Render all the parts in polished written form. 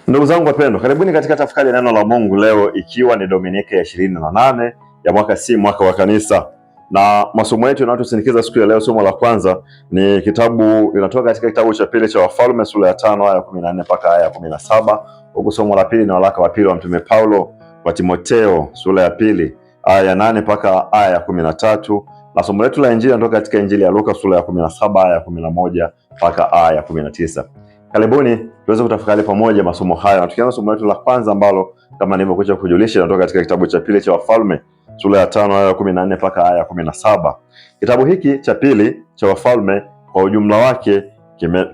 Ndugu zangu wapendwa, karibuni katika tafakari ya neno la Mungu leo, ikiwa ni Dominika ya 28 ya mwaka C, mwaka wa kanisa, na masomo yetu yanayotusindikiza siku ya leo. Somo la kwanza ni linatoka katika kitabu cha pili cha Wafalme sura ya 5 aya 14 mpaka aya 17, huku somo la pili ni waraka wa pili wa Mtume Paulo kwa Timotheo sura ya pili aya ya 8 mpaka aya ya 13, na somo letu la injili linatoka katika Injili ya Luka sura ya 17 aya ya 11 mpaka aya ya 19. Karibuni tuweze kutafakari pamoja masomo haya, na tukianza somo letu la kwanza ambalo kama nilivyokwisha kujulisha linatoka katika kitabu cha pili cha Wafalme sura ya 5 aya ya 14 mpaka aya ya 17. Kitabu hiki cha pili cha Wafalme kwa ujumla wake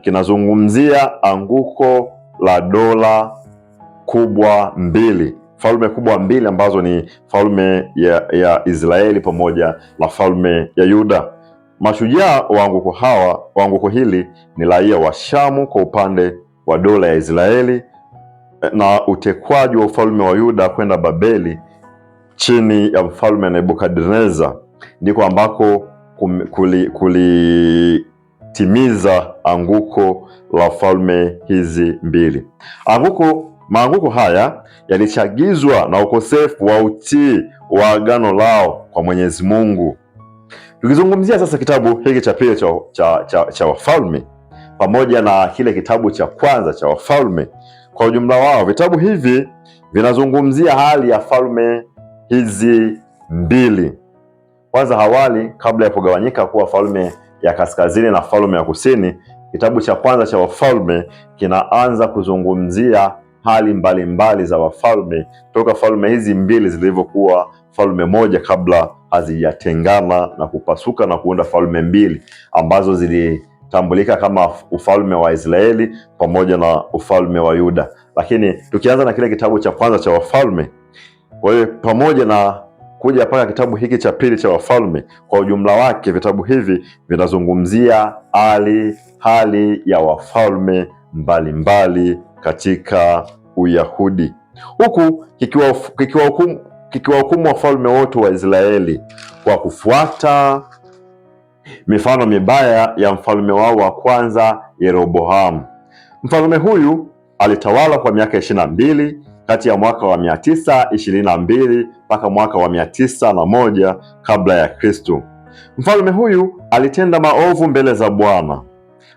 kinazungumzia anguko la dola kubwa mbili, falme kubwa mbili ambazo ni falme ya Israeli pamoja na falme ya Yuda. Mashujaa wa anguko hili ni raia wa Shamu kwa upande wa dola ya Israeli, na utekwaji wa ufalme wa Yuda kwenda Babeli chini ya mfalme Nebukadneza ndiko ambako kulitimiza anguko la falme hizi mbili. Maanguko haya yalichagizwa na ukosefu wa utii wa agano lao kwa Mwenyezi Mungu. Tukizungumzia sasa kitabu hiki cha pili cha Wafalme pamoja na kile kitabu cha kwanza cha Wafalme kwa ujumla wao, vitabu hivi vinazungumzia hali ya falme hizi mbili. Kwanza awali, kabla ya kugawanyika kuwa falme ya kaskazini na falme ya kusini, kitabu cha kwanza cha Wafalme kinaanza kuzungumzia hali mbalimbali za wafalme toka falme hizi mbili zilivyokuwa falme moja kabla hazijatengana na kupasuka na kuunda falme mbili ambazo zilitambulika kama ufalme wa Israeli pamoja na ufalme wa Yuda. Lakini tukianza na kile kitabu cha kwanza cha Wafalme, kwa hiyo pamoja na kuja mpaka kitabu hiki cha pili cha Wafalme, kwa ujumla wake vitabu hivi vinazungumzia hali ya wafalme mbalimbali katika Uyahudi, huku kikiwahukumu wafalme wote wa Israeli kwa kufuata mifano mibaya ya mfalme wao wa kwanza Yeroboamu. Mfalme huyu alitawala kwa miaka 22 kati ya mwaka wa 922 mpaka mwaka wa 901 kabla ya Kristo. Mfalme huyu alitenda maovu mbele za Bwana,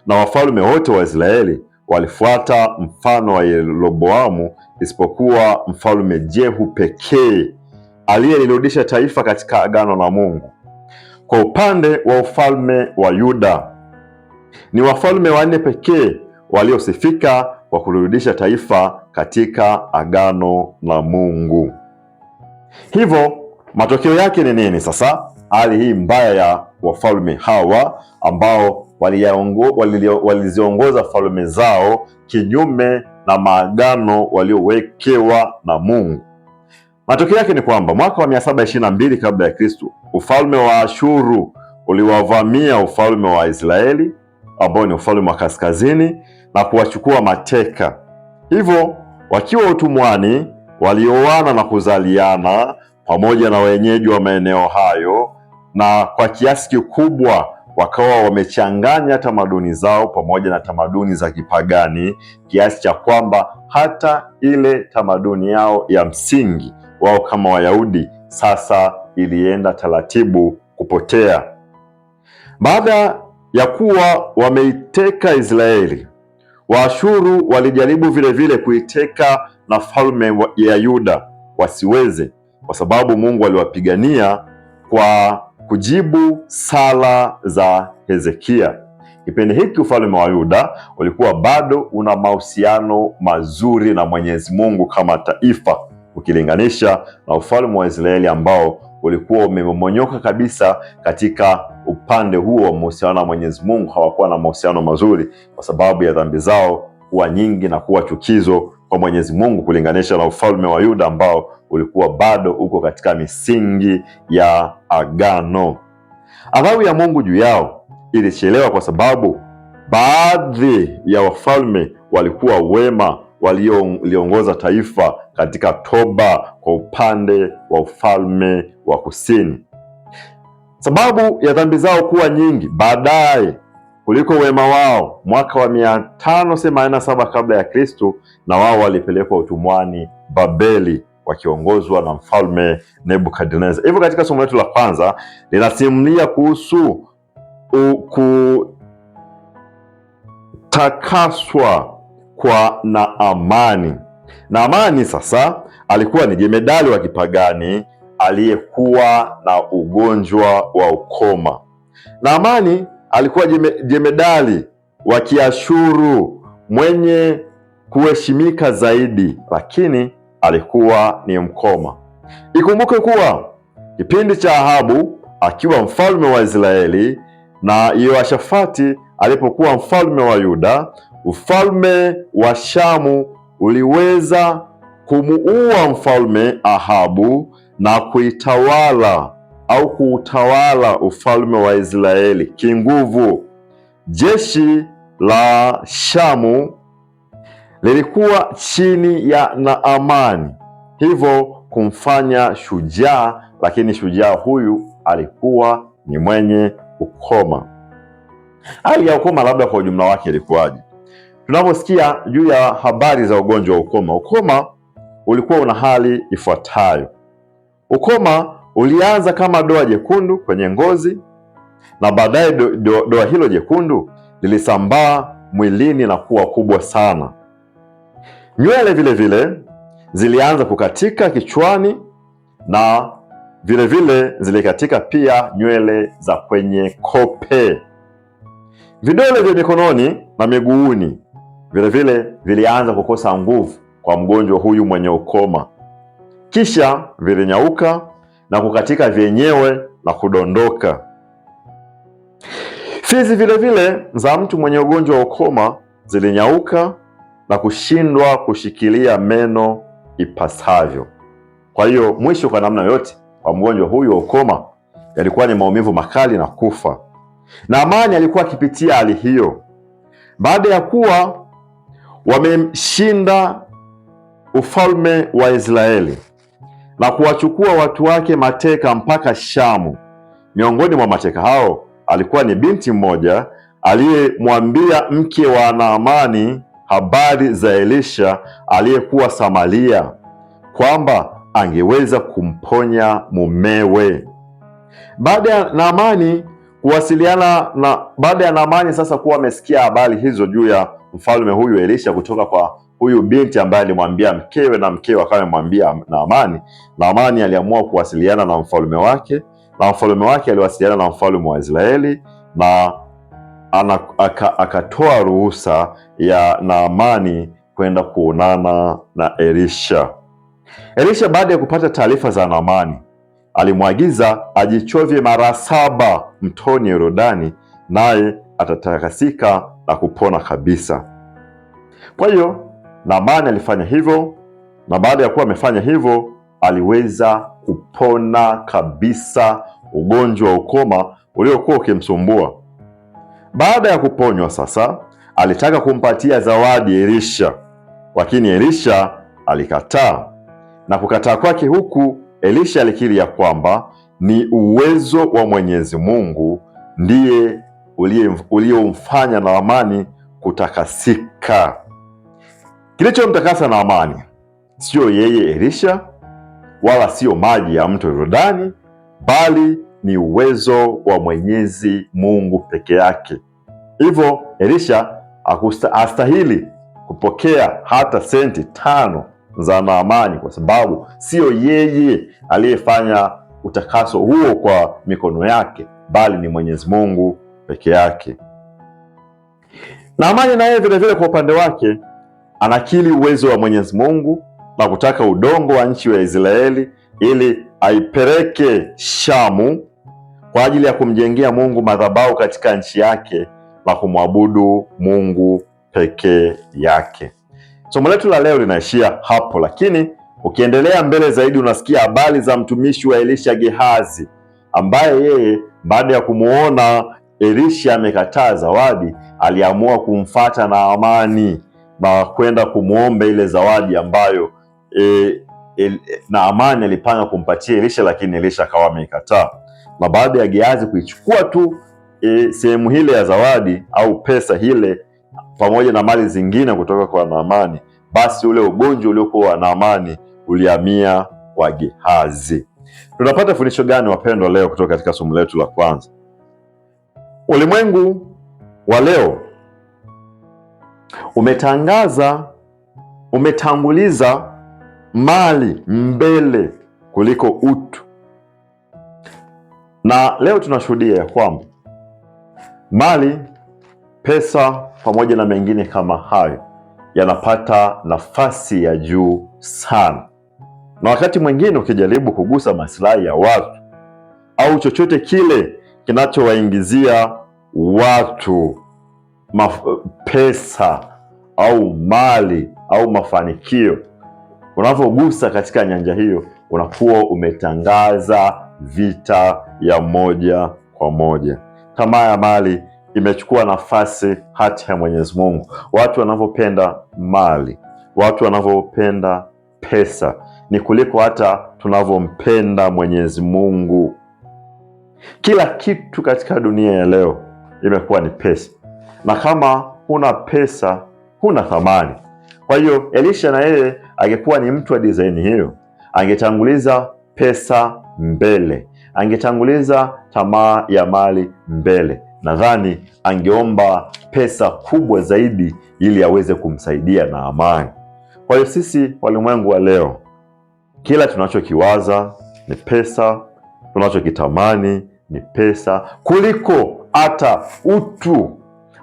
na wafalme wote wa Israeli walifuata mfano wa Yeroboamu isipokuwa mfalme Jehu pekee aliyelirudisha taifa katika agano la Mungu. Kwa upande wa ufalme wa Yuda, ni wafalme wanne pekee waliosifika kwa kulirudisha taifa katika agano la Mungu. Hivyo matokeo yake ni nini sasa? Hali hii mbaya ya wafalme hawa ambao waliziongoza falme zao kinyume na maagano waliowekewa na Mungu. Matokeo yake ni kwamba mwaka wa 722 kabla ya Kristo, ufalme wa Ashuru uliwavamia ufalme wa Israeli ambao ni ufalme wa kaskazini na kuwachukua mateka. Hivyo wakiwa utumwani walioana na kuzaliana pamoja na wenyeji wa maeneo hayo, na kwa kiasi kikubwa wakawa wamechanganya tamaduni zao pamoja na tamaduni za kipagani, kiasi cha kwamba hata ile tamaduni yao ya msingi wao kama Wayahudi sasa ilienda taratibu kupotea. Baada ya kuwa wameiteka Israeli, Waashuru walijaribu vile kuiteka na falme ya Yuda, wasiweze, kwa sababu Mungu aliwapigania kwa kujibu sala za Hezekia. Kipindi hiki ufalme wa Yuda ulikuwa bado una mahusiano mazuri na Mwenyezi Mungu kama taifa, ukilinganisha na ufalme wa Israeli ambao ulikuwa umemomonyoka kabisa katika upande huo wa mahusiano na Mwenyezi Mungu. Hawakuwa na mahusiano mazuri kwa sababu ya dhambi zao kuwa nyingi na kuwa chukizo kwa Mwenyezi Mungu, kulinganisha na ufalme wa Yuda ambao ulikuwa bado uko katika misingi ya agano. Adhabu ya Mungu juu yao ilichelewa kwa sababu baadhi ya wafalme walikuwa wema, waliongoza taifa katika toba kwa upande wa ufalme wa kusini. Sababu ya dhambi zao kuwa nyingi, baadaye kuliko wema wao. Mwaka wa 587 kabla ya Kristo, na wao walipelekwa utumwani Babeli wakiongozwa na mfalme Nebukadneza. Hivyo katika somo letu la kwanza linasimulia kuhusu kutakaswa kwa Naamani. Naamani sasa alikuwa ni jemedali wa kipagani aliyekuwa na ugonjwa wa ukoma. Naamani alikuwa jemedali wa Kiashuru mwenye kuheshimika zaidi, lakini alikuwa ni mkoma. Ikumbuke kuwa kipindi cha Ahabu akiwa mfalme wa Israeli na Yehoshafati alipokuwa mfalme wa Yuda, ufalme wa Shamu uliweza kumuua mfalme Ahabu na kuutawala ufalme wa Israeli kinguvu. Jeshi la Shamu lilikuwa chini ya Naamani, hivyo kumfanya shujaa, lakini shujaa huyu alikuwa ni mwenye ukoma. Hali ya ukoma labda kwa ujumla wake ilikuwaje? Tunaposikia juu ya habari za ugonjwa wa ukoma ulikuwa una hali ifuatayo. Ukoma ulianza kama doa jekundu kwenye ngozi, na baadaye doa hilo jekundu lilisambaa mwilini na kuwa kubwa sana. Nywele vile zilianza kukatika kichwani, na vile zilikatika pia nywele za kwenye kope. Vidole vya mikononi na miguuni vile vilianza kukosa nguvu kwa mgonjwa huyu mwenye ukoma, kisha vilinyauka na kukatika vyenyewe na kudondoka. Fizi vile za mtu mwenye ugonjwa wa ukoma zilinyauka na kushindwa kushikilia meno ipasavyo. Kwa hiyo mwisho kwa namna yote wa mgonjwa huyu wa ukoma yalikuwa ni maumivu makali na kufa. Naamani alikuwa akipitia hali hiyo baada ya kuwa wameshinda ufalme wa Israeli na kuwachukua watu wake mateka mpaka Shamu. Miongoni mwa mateka hao alikuwa ni binti mmoja aliyemwambia mke wa Naamani habari za Elisha aliyekuwa Samaria, kwamba angeweza kumponya mumewe. Baada ya Naamani sasa kuwa amesikia habari hizo juu ya mfalme huyu Elisha kutoka kwa huyu binti ambaye alimwambia mkewe, na mkewe akawa amemwambia Naamani aliamua kuwasiliana na mfalme wake, na mfalme wake aliwasiliana na mfalme wa Israeli, na akatoa ruhusa ya Naamani kwenda kuonana na Elisha. Elisha baada ya kupata taarifa za Naamani alimwagiza ajichovye mara 7 mtoni Yordani, naye atatakasika na kupona kabisa. Kwa hiyo Naamani alifanya hivyo, na baada ya kuwa amefanya hivyo aliweza kupona kabisa ugonjwa wa ukoma uliokuwa ukimsumbua. Baada ya kuponywa sasa, alitaka kumpatia zawadi Elisha, lakini Elisha alikataa. Na kukataa kwake huku, Elisha alikiri ya kwamba ni uwezo wa Mwenyezi Mungu ndiye uliomfanya Naamani kutakasika. Kilichomtakasa Naamani sio yeye Elisha, wala sio maji ya mto Yordani, bali ni uwezo wa Mwenyezi Mungu peke yake. Hivyo Elisha hastahili kupokea hata senti 5 za Naamani, kwa sababu sio yeye aliyefanya utakaso huo kwa mikono yake, bali ni Mwenyezi Mungu peke yake. Naamani na yeye vile kwa upande wake anakiri uwezo wa Mwenyezi Mungu na kutaka udongo wa nchi ya Israeli ili aipeleke Shamu kwa ajili ya kumjengea Mungu madhabahu katika nchi yake na kumwabudu Mungu peke yake. Somo letu la leo linaishia hapo, lakini ukiendelea mbele zaidi unasikia habari za mtumishi wa Elisha Gehazi, ambaye yeye baada ya kumuona Elisha amekataa zawadi aliamua kumfuata Naamani na kwenda kumuomba ile zawadi ambayo Naamani alipanga kumpatia Elisha, lakini Elisha akawa ameikataa. Na baada ya Gehazi kuichukua tu sehemu hile ya zawadi au pesa hile pamoja na mali zingine kutoka kwa Naamani, basi ule ugonjwa uliokuwa wa Naamani ulihamia kwa Gehazi. Tunapata fundisho gani wapendwa leo kutoka katika somo letu la kwanza? Ulimwengu wa leo umetanguliza mali mbele kuliko utu, na leo tunashuhudia ya kwamba mali, pesa pamoja na mengine kama hayo yanapata nafasi ya juu sana, na wakati mwingine ukijaribu kugusa maslahi ya watu au chochote kile kinachowaingizia watu pesa au mali au mafanikio, unavyogusa katika nyanja hiyo, unakuwa umetangaza vita ya moja kwa moja. Tamaa ya mali imechukua nafasi hata ya Mwenyezi Mungu. Watu wanavyopenda mali, watu wanavyopenda pesa ni kuliko hata tunavyompenda Mwenyezi Mungu. Kila kitu katika dunia ya leo imekuwa ni pesa, na kama huna pesa huna thamani. Kwa hiyo Elisha na yeye angekuwa ni mtu wa design hiyo, angetanguliza pesa mbele, angetanguliza tamaa ya mali mbele. Nadhani angeomba pesa kubwa zaidi ili aweze kumsaidia Naamani. Kwa hiyo sisi walimwengu wa leo, kila tunachokiwaza ni pesa, tunachokitamani ni pesa, kuliko hata utu.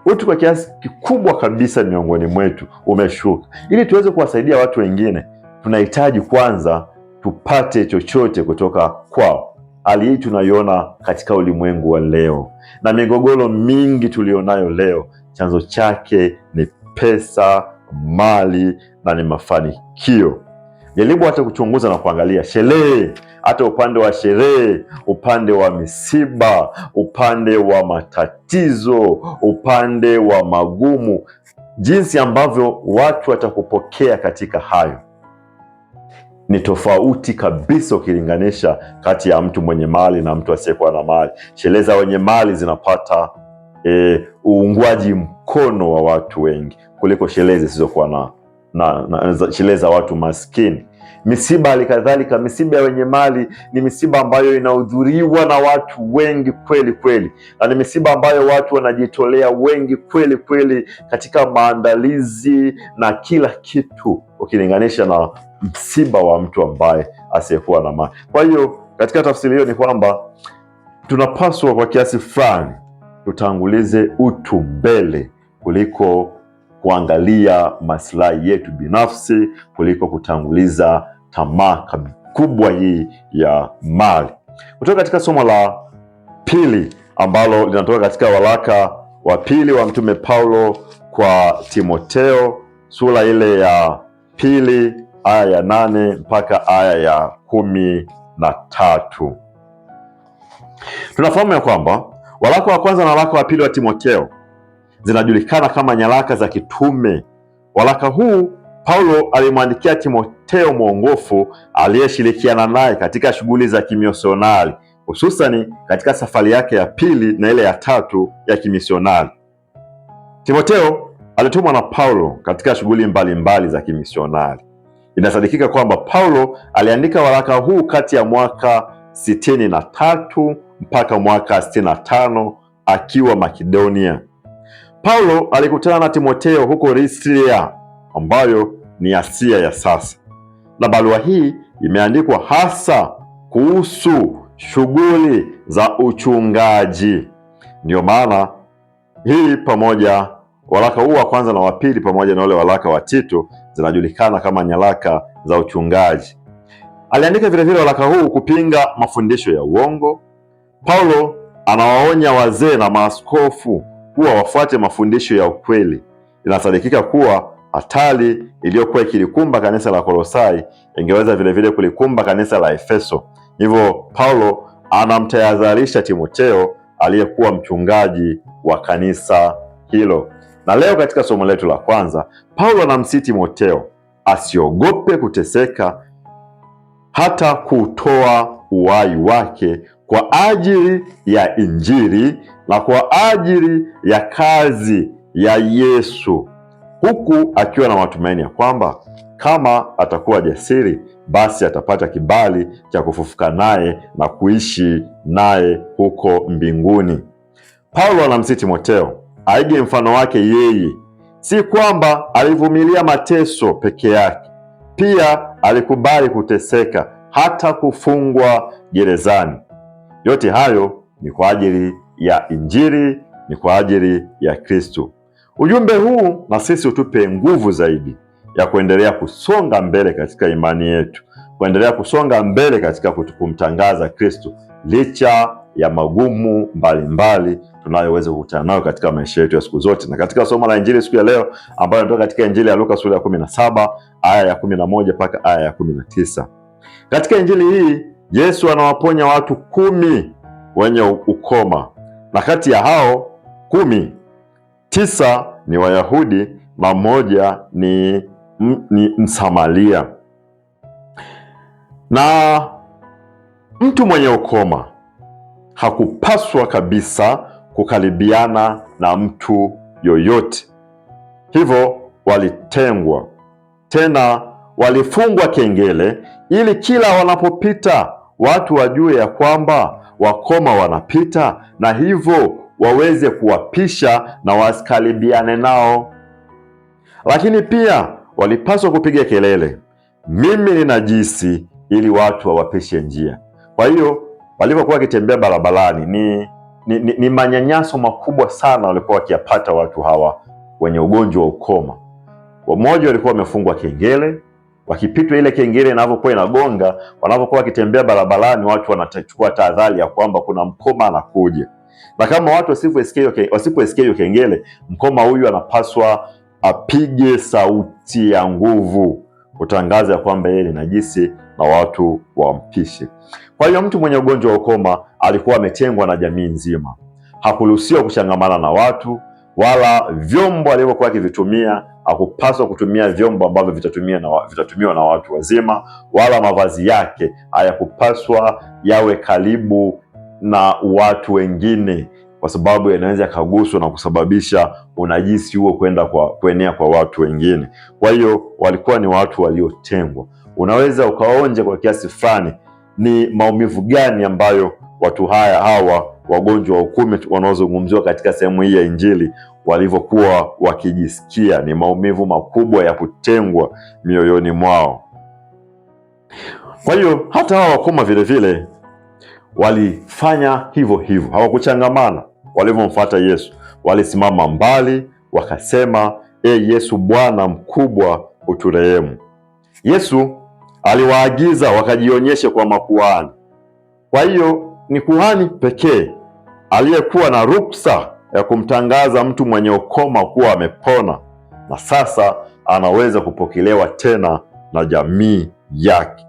Utu kwa kiasi kikubwa kabisa miongoni mwetu umeshuka. Ili tuweze kuwasaidia watu wengine, tunahitaji kwanza tupate chochote kutoka kwao. Hali hii tunaiona katika ulimwengu wa leo, na migogoro mingi tulionayo leo, chanzo chake ni pesa, mali na ni mafanikio. Jaribu hata kuchunguza na kuangalia sherehe, hata upande wa sherehe, upande wa misiba, upande wa matatizo, upande wa magumu, jinsi ambavyo watu watakupokea katika hayo ni tofauti kabisa ukilinganisha kati ya mtu mwenye mali na mtu asiyekuwa na mali. Sherehe za wenye mali zinapata uungwaji mkono wa watu wengi kuliko sherehe zisizokuwa na sherehe za watu maskini. Misiba halikadhalika, misiba ya wenye mali ni misiba ambayo inahudhuriwa na watu wengi kweli kweli, na ni misiba ambayo watu wanajitolea wengi kweli kweli katika maandalizi na kila kitu, ukilinganisha na msiba wa mtu ambaye asiyekuwa na mali. Kwa hiyo katika tafsiri hiyo ni kwamba tunapaswa kwa kiasi fulani tutangulize utu mbele kuliko kuangalia maslahi yetu binafsi, kuliko kutanguliza tamaa kubwa hii ya mali. Kutoka katika somo la pili ambalo linatoka katika waraka wa pili wa Mtume Paulo kwa Timotheo, sura ile ya pili aya ya 8 mpaka aya ya 13. Tunafahamu ya kwamba waraka wa kwanza na waraka wa pili wa Timotheo zinajulikana kama nyaraka za kitume. Waraka huu Paulo alimwandikia Timotheo mwongofu aliyeshirikiana naye katika shughuli za kimisionari, hususani katika safari yake ya pili na ile ya tatu ya kimisionari. Timotheo alitumwa na Paulo katika shughuli mbalimbali za kimisionari. Inasadikika kwamba Paulo aliandika waraka huu kati ya mwaka 63 mpaka mwaka 65 akiwa Makedonia. Paulo alikutana na Timotheo huko Listria ambayo ni Asia ya sasa, na barua hii imeandikwa hasa kuhusu shughuli za uchungaji. Ndio maana hii pamoja, waraka huu wa kwanza na wa pili pamoja na ule waraka wa Tito zinajulikana kama nyaraka za uchungaji. Aliandika vilevile waraka huu kupinga mafundisho ya uongo. Paulo anawaonya wazee na maaskofu kuwa wafuate mafundisho ya ukweli. Inasadikika kuwa hatari iliyokuwa ikilikumba kanisa la Kolosai ingeweza vilevile kulikumba kanisa la Efeso. Hivyo Paulo anamtahadharisha Timotheo aliyekuwa mchungaji wa kanisa hilo. Na leo katika somo letu la kwanza, Paulo anamsihi Timotheo asiogope kuteseka, hata kutoa uhai wake kwa ajili ya Injili na kwa ajili ya kazi ya Yesu, huku akiwa na matumaini ya kwamba kama atakuwa jasiri, basi atapata kibali cha kufufuka naye na kuishi naye huko mbinguni. Paulo anamsihi Timotheo aige mfano wake yeye. Si kwamba alivumilia mateso peke yake, pia alikubali kuteseka, hata kufungwa gerezani. Yote hayo ni kwa ajili ya Injili, ni kwa ajili ya Kristo. Ujumbe huu na sisi utupe nguvu zaidi ya kuendelea kusonga mbele katika imani yetu, kuendelea kusonga mbele katika kumtangaza Kristo licha ya magumu mbalimbali tunayoweza kukutana nayo katika maisha yetu ya siku zote. Na katika somo la Injili siku ya leo, ambayo inatoka katika Injili ya Luka sura ya 17 aya ya 11 mpaka aya ya 19. Katika Injili hii Yesu anawaponya watu 10 wenye ukoma, na kati ya hao 10, 9 ni Wayahudi na mmoja ni Msamaria. Na mtu mwenye ukoma hakupaswa kabisa kukaribiana na mtu yoyote, hivyo walitengwa, tena walifungwa kengele, ili kila wanapopita watu wajue ya kwamba wakoma wanapita, na hivyo waweze kuwapisha na wasikaribiane nao. Lakini pia walipaswa kupiga kelele, mimi ni najisi, ili watu wawapishe njia. Kwa hiyo walipokuwa wakitembea barabarani ni manyanyaso makubwa sana walikuwa wakiyapata watu hawa wenye ugonjwa wa ukoma. Wamoja walikuwa wamefungwa kengele, wakipitwa ile kengele inavyokuwa inagonga, wanapokuwa wakitembea barabarani, watu wanachukua tahadhari ya kwamba kuna mkoma anakuja. Na kama watu wasipoisikia hiyo kengele, mkoma huyu anapaswa apige sauti ya nguvu kutangaza ya kwamba yeye ni najisi na watu wampishe. Kwa hiyo mtu mwenye ugonjwa wa ukoma alikuwa ametengwa na jamii nzima. Hakuruhusiwa kuchangamana na watu, wala vyombo alivyokuwa akivitumia hakupaswa kutumia vyombo ambavyo vitatumiwa na watu wazima, wala mavazi yake hayakupaswa yawe karibu na watu wengine, kwa sababu yanaweza kaguswa na kusababisha unajisi huo kuenea kwa watu wengine. Kwa hiyo walikuwa ni watu waliotengwa. Unaweza ukaonja kwa kiasi fulani ni maumivu gani ambayo watu hawa wagonjwa wa ukoma wanaozungumziwa katika sehemu hii ya Injili walivyokuwa wakijisikia. Ni maumivu makubwa ya kutengwa mioyoni mwao. Kwa hiyo hata hawa wakoma vile vile walifanya hivyo hivyo, hawakuchangamana. Walivyomfuata Yesu, walisimama mbali wakasema, Yesu Bwana mkubwa, uturehemu. Yesu aliwaagiza wakajionyeshe kwa makuhani. Kwa hiyo ni kuhani pekee aliyekuwa na ruksa ya kumtangaza mtu mwenye ukoma kuwa amepona, na sasa anaweza kupokelewa tena na jamii yake.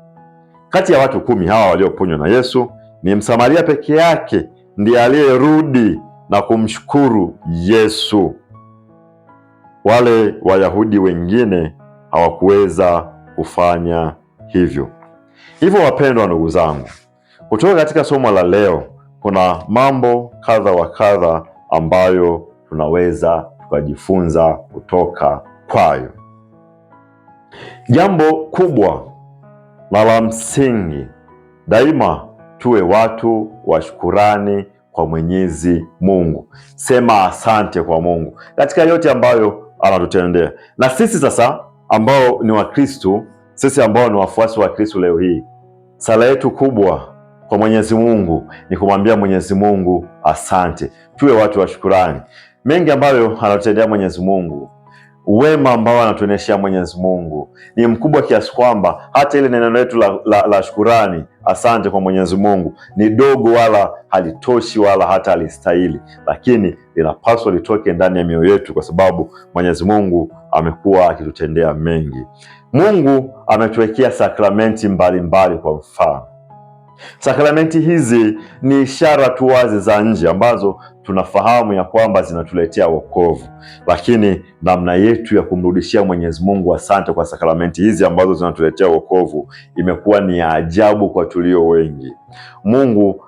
Kati ya watu 10 hawa walioponywa na Yesu, ni Msamaria peke yake ndiye aliyerudi na kumshukuru Yesu. Wale Wayahudi wengine hawakuweza kufanya hivyo. Hivyo wapendwa ndugu zangu, kutoka katika somo la leo kuna mambo kadha wa kadha ambayo tunaweza tukajifunza kutoka kwayo. Jambo kubwa na la msingi, daima tuwe watu wa shukurani kwa Mwenyezi Mungu. Sema asante kwa Mungu katika yote ambayo anatutendea. Na sisi sasa ambao ni Wakristo, sisi ambao ni wafuasi wa Kristo leo hii, sala yetu kubwa kwa Mwenyezi Mungu ni kumwambia Mwenyezi Mungu asante. Tuwe watu wa shukurani. Mengi ambayo anatutendea Mwenyezi Mungu, wema ambao anatuonyeshia Mwenyezi Mungu ni mkubwa kiasi kwamba hata ile neno letu la shukurani, asante kwa Mwenyezi Mungu, ni dogo, wala halitoshi, wala hata halistahili, lakini linapaswa litoke ndani ya mioyo yetu, kwa sababu Mwenyezi Mungu amekuwa akitutendea mengi. Mungu ametuwekea sakramenti mbalimbali. Kwa mfano, sakramenti hizi ni ishara tu wazi za nje ambazo tunafahamu ya kwamba zinatuletea wokovu, lakini namna yetu ya kumrudishia Mwenyezi Mungu asante kwa sakramenti hizi ambazo zinatuletea wokovu imekuwa ni ya ajabu kwa tulio wengi. Mungu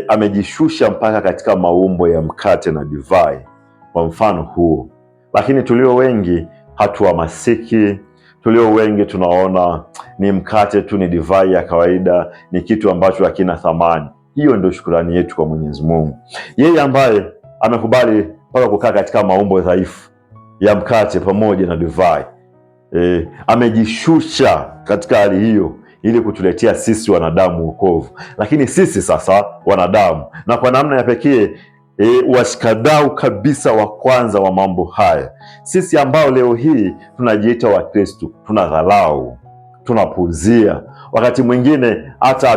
amejishusha mpaka katika maumbo ya mkate na divai kwa mfano huo. Lakini tulio wengi hatuhamasiki, tulio wengi tunaona ni mkate tu, ni divai ya kawaida, ni kitu ambacho hakina thamani. Hiyo ndio shukrani yetu kwa Mwenyezi Mungu, yeye ambaye amekubali mpaka kukaa katika maumbo dhaifu ya mkate pamoja na divai. Amejishusha katika hali hiyo ili kutuletea sisi wanadamu wokovu. Lakini sisi sasa wanadamu, na kwa namna ya pekee washikadau kabisa wa kwanza wa mambo haya, sisi ambao leo hii tunajiita Wakristo, tunadhalau, tunapuuzia, wakati mwingine hata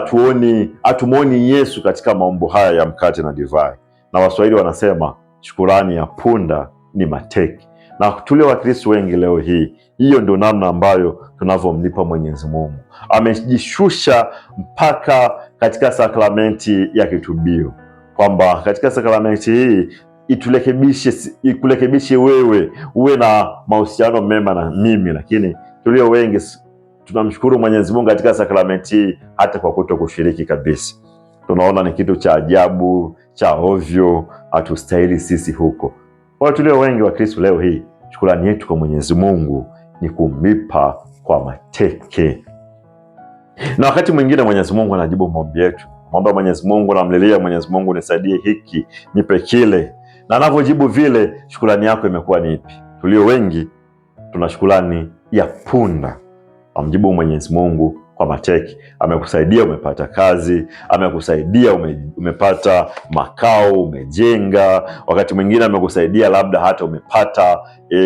hatumuoni Yesu katika mambo haya ya mkate na divai. Na Waswahili wanasema shukurani ya punda ni mateke. Na tulio Wakristo wengi leo hii, hiyo ndio namna ambayo tunavyomlipa Mwenyezi Mungu. Amejishusha mpaka katika sakramenti ya kitubio, kwamba katika sakramenti hii ikurekebishe wewe uwe na mahusiano mema na mimi. Lakini tulio wengi tunamshukuru Mwenyezi Mungu katika sakramenti hii hata kwa kuto kushiriki kabisa. Tunaona ni kitu cha ajabu, cha ovyo, hatustahili sisi huko. Kwa tulio wengi wa Kristo leo hii, shukrani yetu kwa Mwenyezi Mungu ni kumlipa kwa mateke. Na wakati mwingine Mwenyezi Mungu anajibu maombi yetu. Mwomba Mwenyezi Mungu, namlilia Mwenyezi Mungu, nisaidie hiki, nipe kile. Na anavyojibu vile, shukrani yako imekuwa ni ipi? Tulio wengi tuna shukrani ya punda. Amjibu Mwenyezi Mungu kwa mateke. Amekusaidia, umepata kazi, amekusaidia umepata makao, umejenga. Wakati mwingine amekusaidia labda hata umepata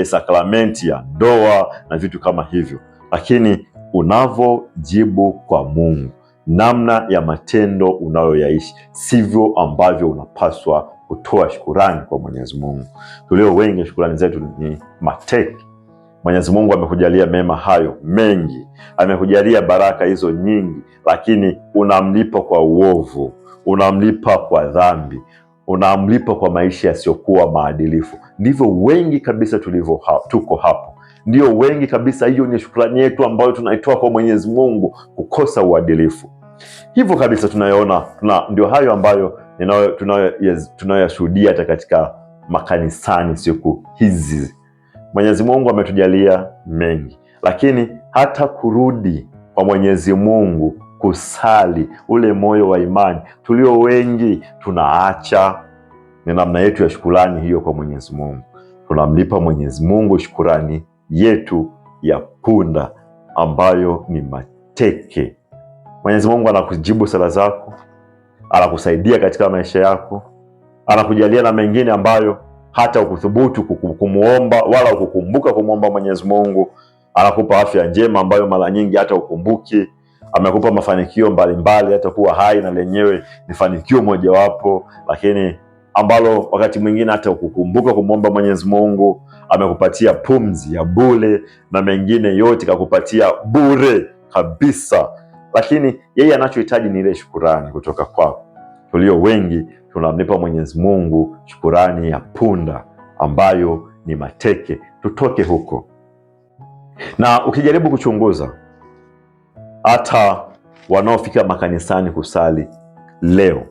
sakramenti ya ndoa na vitu kama hivyo. Lakini unavyojibu kwa Mungu, namna ya matendo unayoyaishi, sivyo ambavyo unapaswa kutoa shukurani kwa Mwenyezi Mungu. Tulio wengi shukurani zetu ni mateke. Mwenyezi Mungu amekujalia mema hayo mengi, amekujalia baraka hizo nyingi, lakini unamlipa kwa uovu, unamlipa kwa dhambi, unamlipa kwa maisha yasiyokuwa maadilifu. Ndivyo wengi kabisa tuko hapo. Ndio wengi kabisa. Hiyo ni shukrani yetu ambayo tunaitoa kwa Mwenyezi Mungu, kukosa uadilifu. Hivyo kabisa tunayoona, ndio hayo ambayo tunayoyashuhudia hata katika makanisani siku hizi. Mwenyezi Mungu ametujalia mengi, lakini hata kurudi kwa Mwenyezi Mungu, kusali, ule moyo wa imani, tulio wengi tunaacha. Ni namna yetu ya shukrani hiyo kwa Mwenyezi Mungu. Tunamlipa Mwenyezi Mungu shukrani yetu ya punda ambayo ni mateke. Mwenyezi Mungu anakujibu sala zako, anakusaidia katika maisha yako, anakujalia na mengine ambayo hata ukuthubutu kumuomba wala ukukumbuka kumuomba Mwenyezi Mungu. Anakupa afya njema ambayo mara nyingi hata ukumbuki. Amekupa mafanikio mbalimbali, hata kuwa hai na lenyewe ni fanikio mojawapo, lakini ambalo wakati mwingine hata ukukumbuka kumuomba Mwenyezi Mungu. Amekupatia pumzi ya bure na mengine yote kakupatia bure kabisa, lakini yeye anachohitaji ni ile shukurani kutoka kwako. Tulio wengi tunamlipa Mwenyezi Mungu shukurani ya punda ambayo ni mateke. Tutoke huko. Na ukijaribu kuchunguza, hata wanaofika makanisani kusali leo,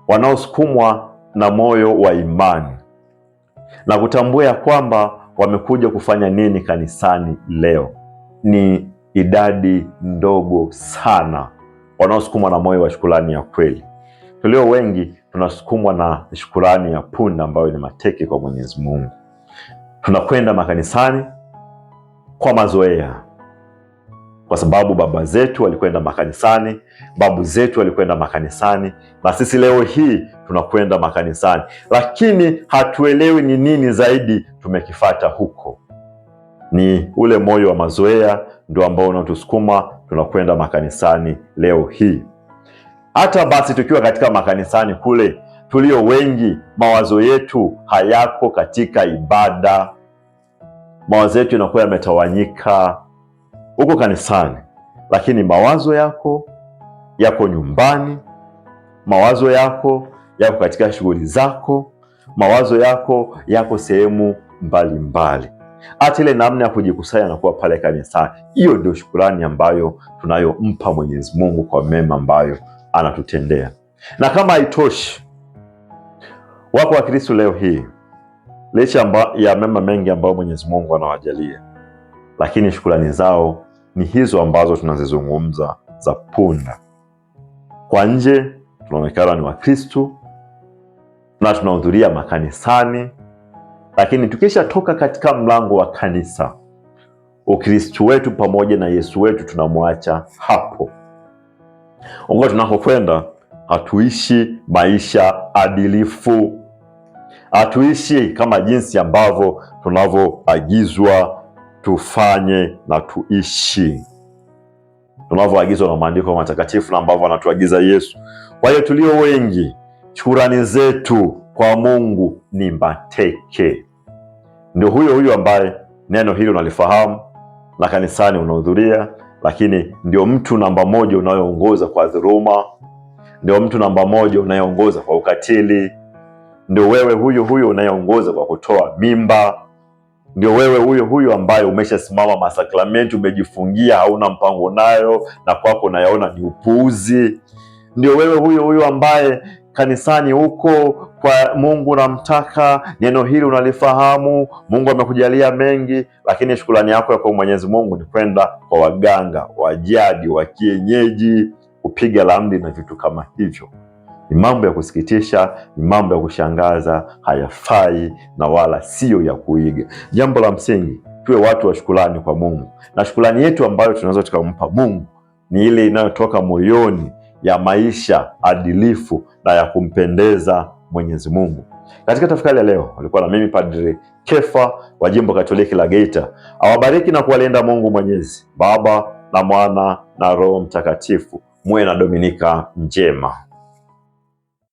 wanaosukumwa na moyo wa imani na kutambua ya kwamba wamekuja kufanya nini kanisani leo, ni idadi ndogo sana wanaosukumwa na moyo wa shukrani ya kweli. Tulio wengi tunasukumwa na shukrani ya punda ambayo ni mateke kwa Mwenyezi Mungu. Tunakwenda makanisani kwa mazoea, kwa sababu baba zetu walikwenda makanisani, babu zetu walikwenda makanisani, na sisi leo hii tunakwenda makanisani, lakini hatuelewi ni nini zaidi tumekifata huko. Ni ule moyo wa mazoea ndio ambao unatusukuma tunakwenda makanisani leo hii. Hata basi tukiwa katika makanisani kule, tulio wengi mawazo yetu hayako katika ibada. Mawazo yetu yanakuwa yametawanyika huko kanisani, lakini mawazo yako yako nyumbani, mawazo yako yako katika shughuli zako, mawazo yako yako sehemu mbalimbali. Hata ile namna ya kujikusanya na kuwa pale kanisani, hiyo ndio shukrani ambayo tunayompa Mwenyezi Mungu kwa mema ambayo anatutendea. Na kama haitoshi, wako Wakristo leo hii licha ya mema mengi ambayo Mwenyezi Mungu anawajalia, lakini shukrani zao ni hizo ambazo tunazizungumza za punda. Kwa nje tunaonekana ni Wakristo na tunahudhuria makanisani, lakini tukisha toka katika mlango wa kanisa, Ukristo wetu pamoja na Yesu wetu tunamwacha hapo. Ongo tunakokwenda hatuishi maisha adilifu, hatuishi kama jinsi ambavyo tunavyoagizwa tufanye na tuishi, tunavyoagizwa na maandiko matakatifu na ambavyo anatuagiza Yesu. Kwa hiyo tulio wengi, shukrani zetu kwa Mungu ni mateke. Ndio huyo ambaye neno hili unalifahamu na kanisani unahudhuria, lakini ndio mtu namba moja unayeongoza kwa dhuluma, ndio mtu namba moja unayeongoza kwa ukatili, ndio wewe huyo unayeongoza kwa kutoa mimba, ndio wewe huyo ambaye umeshasimama masakramenti, umejifungia, hauna mpango nayo na kwako unayaona ni upuuzi. Ndio wewe huyo ambaye kanisani huko kwa Mungu unamtaka, neno hili unalifahamu, Mungu amekujalia mengi, lakini shukrani yako ya kwa Mwenyezi Mungu ni kwenda kwa waganga wa jadi wa kienyeji kupiga ramli na vitu kama hivyo. Ni mambo ya kusikitisha, ni mambo ya kushangaza, hayafai na wala sio ya kuiga. Jambo la msingi, tuwe watu wa shukrani kwa Mungu, na shukrani yetu ambayo tunaweza tukampa Mungu ni ile inayotoka moyoni ya maisha adilifu na ya kumpendeza Mwenyezi Mungu. Katika tafakari ya leo ulikuwa na mimi Padre Kefa wa Jimbo Katoliki la Geita. Awabariki na kuwalinda Mungu Mwenyezi, Baba na Mwana na Roho Mtakatifu. Muwe na Dominika njema.